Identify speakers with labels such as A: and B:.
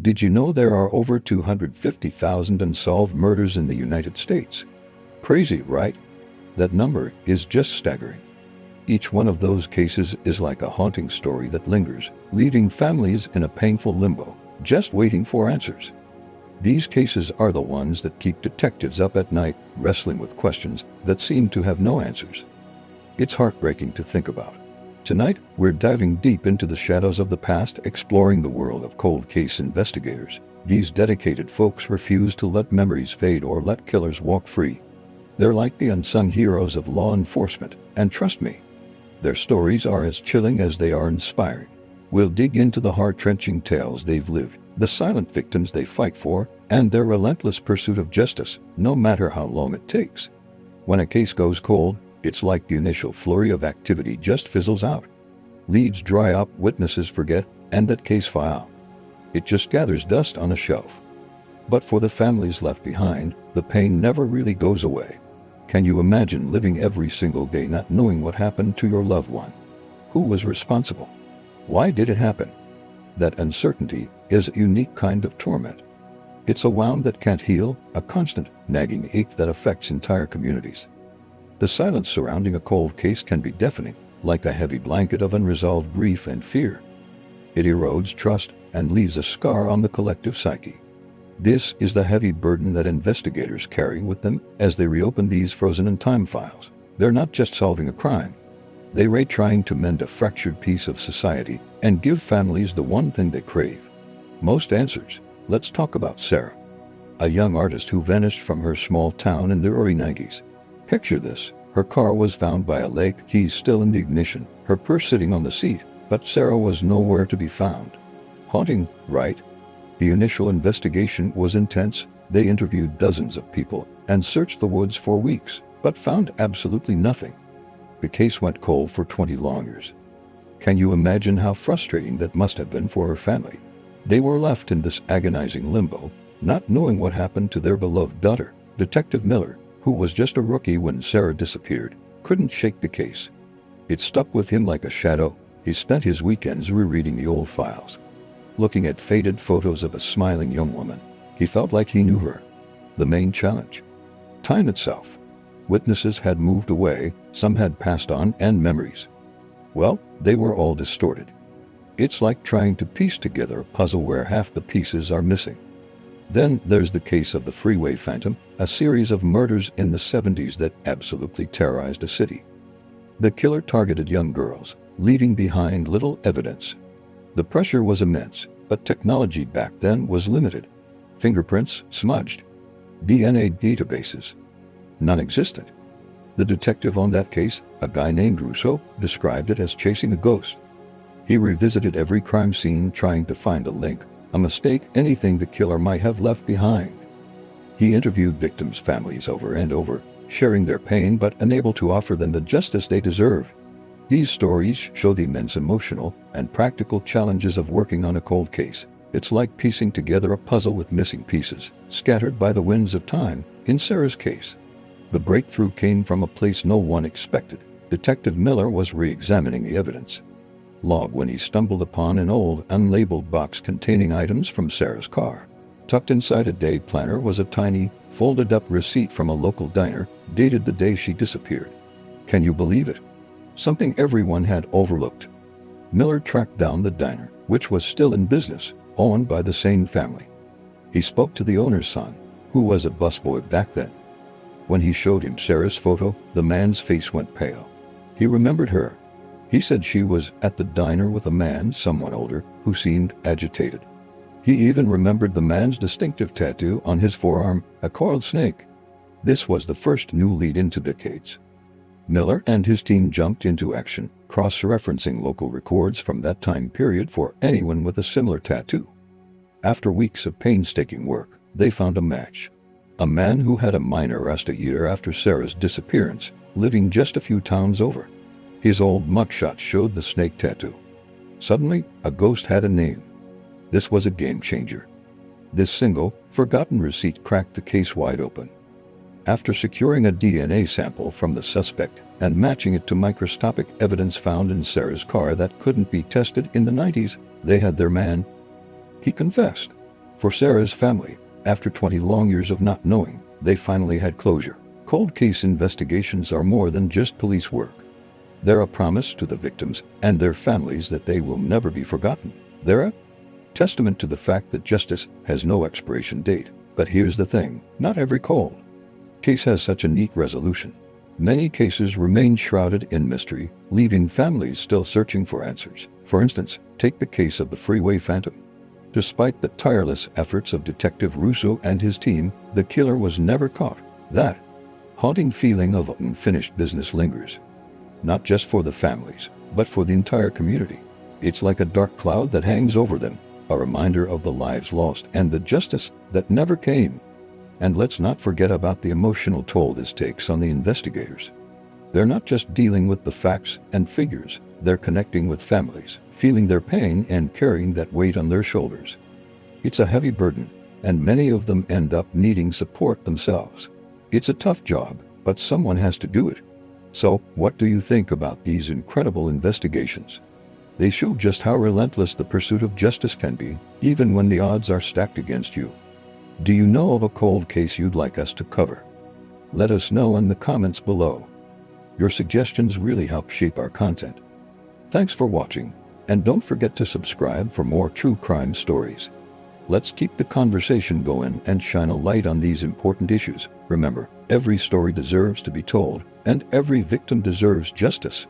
A: Did you know there are over 250,000 unsolved murders in the United States? Crazy, right? That number is just staggering. Each one of those cases is like a haunting story that lingers, leaving families in a painful limbo, just waiting for answers. These cases are the ones that keep detectives up at night, wrestling with questions that seem to have no answers. It's heartbreaking to think about. Tonight, we're diving deep into the shadows of the past, exploring the world of cold case investigators. These dedicated folks refuse to let memories fade or let killers walk free. They're like the unsung heroes of law enforcement, and trust me, their stories are as chilling as they are inspiring. We'll dig into the heart-wrenching tales they've lived, the silent victims they fight for, and their relentless pursuit of justice, no matter how long it takes. When a case goes cold, it's like the initial flurry of activity just fizzles out. Leads dry up, witnesses forget, and that case file, it just gathers dust on a shelf. But for the families left behind, the pain never really goes away. Can you imagine living every single day not knowing what happened to your loved one? Who was responsible? Why did it happen? That uncertainty is a unique kind of torment. It's a wound that can't heal, a constant, nagging ache that affects entire communities. The silence surrounding a cold case can be deafening, like a heavy blanket of unresolved grief and fear. It erodes trust and leaves a scar on the collective psyche. This is the heavy burden that investigators carry with them as they reopen these frozen-in-time files. They're not just solving a crime. They're trying to mend a fractured piece of society and give families the one thing they crave: most answers. Let's talk about Sarah, a young artist who vanished from her small town in the early 90s. Picture this: her car was found by a lake, keys still in the ignition, her purse sitting on the seat, but Sarah was nowhere to be found. Haunting, right? The initial investigation was intense. They interviewed dozens of people and searched the woods for weeks, but found absolutely nothing. The case went cold for 20 long years. Can you imagine how frustrating that must have been for her family? They were left in this agonizing limbo, not knowing what happened to their beloved daughter. Detective Miller, who was just a rookie when Sarah disappeared, couldn't shake the case. It stuck with him like a shadow. He spent his weekends rereading the old files, looking at faded photos of a smiling young woman. He felt like he knew her. The main challenge: time itself. Witnesses had moved away, some had passed on, and memories, well, they were all distorted. It's like trying to piece together a puzzle where half the pieces are missing. Then there's the case of the Freeway Phantom, a series of murders in the 70s that absolutely terrorized a city. The killer targeted young girls, leaving behind little evidence. The pressure was immense, but technology back then was limited. Fingerprints smudged. DNA databases non-existent. The detective on that case, a guy named Russo, described it as chasing a ghost. He revisited every crime scene trying to find a link, a mistake, anything the killer might have left behind. He interviewed victims' families over and over, sharing their pain but unable to offer them the justice they deserve. These stories show the immense emotional and practical challenges of working on a cold case. It's like piecing together a puzzle with missing pieces, scattered by the winds of time. In Sarah's case, the breakthrough came from a place no one expected. Detective Miller was re-examining the evidence log when he stumbled upon an old, unlabeled box containing items from Sarah's car. Tucked inside a day planner was a tiny, folded-up receipt from a local diner, dated the day she disappeared. Can you believe it? Something everyone had overlooked. Miller tracked down the diner, which was still in business, owned by the same family. He spoke to the owner's son, who was a busboy back then. When he showed him Sarah's photo, the man's face went pale. He remembered her. He said she was at the diner with a man somewhat older who seemed agitated. He even remembered the man's distinctive tattoo on his forearm, a coiled snake. This was the first new lead into decades. Miller and his team jumped into action, cross-referencing local records from that time period for anyone with a similar tattoo. After weeks of painstaking work, they found a match. A man who had a minor arrest a year after Sarah's disappearance, living just a few towns over. His old mugshot showed the snake tattoo. Suddenly, a ghost had a name. This was a game changer. This single, forgotten receipt cracked the case wide open. After securing a DNA sample from the suspect and matching it to microscopic evidence found in Sarah's car that couldn't be tested in the 90s, they had their man. He confessed. For Sarah's family, after 20 long years of not knowing, they finally had closure. Cold case investigations are more than just police work. They're a promise to the victims and their families that they will never be forgotten. They're a testament to the fact that justice has no expiration date. But here's the thing, not every cold case has such a neat resolution. Many cases remain shrouded in mystery, leaving families still searching for answers. For instance, take the case of the Freeway Phantom. Despite the tireless efforts of Detective Russo and his team, the killer was never caught. That haunting feeling of unfinished business lingers, not just for the families, but for the entire community. It's like a dark cloud that hangs over them, a reminder of the lives lost and the justice that never came. And let's not forget about the emotional toll this takes on the investigators. They're not just dealing with the facts and figures, they're connecting with families, feeling their pain and carrying that weight on their shoulders. It's a heavy burden, and many of them end up needing support themselves. It's a tough job, but someone has to do it. So, what do you think about these incredible investigations? They show just how relentless the pursuit of justice can be, even when the odds are stacked against you. Do you know of a cold case you'd like us to cover? Let us know in the comments below. Your suggestions really help shape our content. Thanks for watching, and don't forget to subscribe for more true crime stories. Let's keep the conversation going and shine a light on these important issues. Remember, every story deserves to be told, and every victim deserves justice.